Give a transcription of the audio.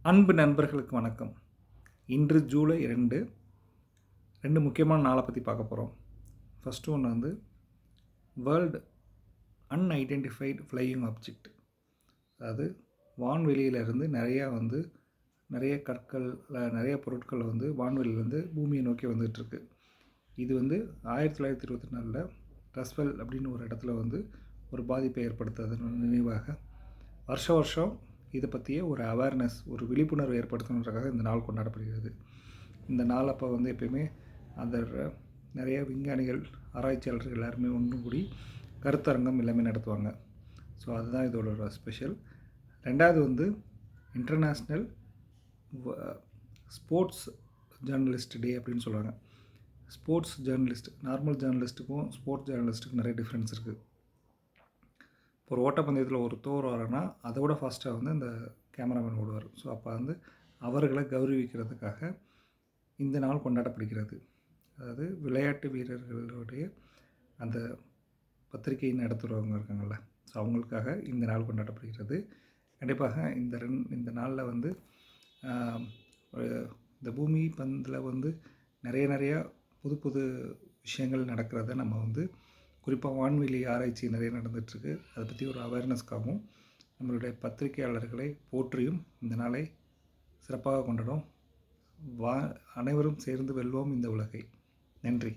அன்பு நண்பர்களுக்கு வணக்கம். இன்று ஜூலை 2 முக்கியமான நாளை பற்றி பார்க்க போகிறோம். ஃபஸ்ட்டு ஒன்று வந்து வேர்ல்டு அன்ஐடென்டிஃபைடு ஃப்ளையிங் ஆப்ஜெக்ட். அதாவது வான்வெளியிலிருந்து நிறைய கற்கள் நிறைய பொருட்கள் வான்வெளியிலேருந்து பூமியை நோக்கி வந்துகிட்ருக்கு. இது 1924 ரஸ்வெல் அப்படின்னு ஒரு இடத்துல ஒரு பாதிப்பை ஏற்படுத்துறது நினைவாக வருஷம் இதை பற்றிய ஒரு அவேர்னஸ், ஒரு விழிப்புணர்வு ஏற்படுத்தணுன்றக்காக இந்த நாள் கொண்டாடப்படுகிறது. இந்த நாள் அப்போ எப்பயுமே அந்த நிறைய விஞ்ஞானிகள், ஆராய்ச்சியாளர்கள் எல்லாருமே ஒன்று கூடி கருத்தரங்கம் எல்லாமே நடத்துவாங்க. ஸோ அதுதான் இதோட ஒரு ஸ்பெஷல். ரெண்டாவது இன்டர்நேஷ்னல் ஸ்போர்ட்ஸ் ஜேர்னலிஸ்ட் டே அப்படின்னு சொல்லுவாங்க. ஸ்போர்ட்ஸ் ஜேர்னலிஸ்ட், நார்மல் ஜேர்னலிஸ்ட்டுக்கும் ஸ்போர்ட்ஸ் ஜேர்னலிஸ்ட்டுக்கும் நிறைய டிஃப்ரென்ஸ் இருக்குது. ஒரு ஓட்டப்பந்தயத்தில் ஒரு தோர் வரனா அதை விட ஃபாஸ்ட்டாக இந்த கேமராமேன் ஓடுவார். ஸோ அப்போ அவர்களை கௌரவிக்கிறதுக்காக இந்த நாள் கொண்டாடப்படுகிறது. அதாவது விளையாட்டு வீரர்களுடைய அந்த பத்திரிகை நடத்துகிறவங்க இருக்காங்கள்ல, ஸோ அவங்களுக்காக இந்த நாள் கொண்டாடப்படுகிறது. கண்டிப்பாக இந்த நாளில் இந்த பூமி பந்தில் நிறையா புது புது விஷயங்கள் நடக்கிறத நம்ம குறிப்பாக வான்வெளி ஆராய்ச்சி நிறைய நடந்துகிட்ருக்கு. அதை பற்றி ஒரு அவேர்னஸ்க்காகவும் நம்மளுடைய பத்திரிகையாளர்களை போற்றியும் இந்த நாளை சிறப்பாக கொண்டாடும். அனைவரும் சேர்ந்து வெல்வோம் இந்த உலகை. நன்றி.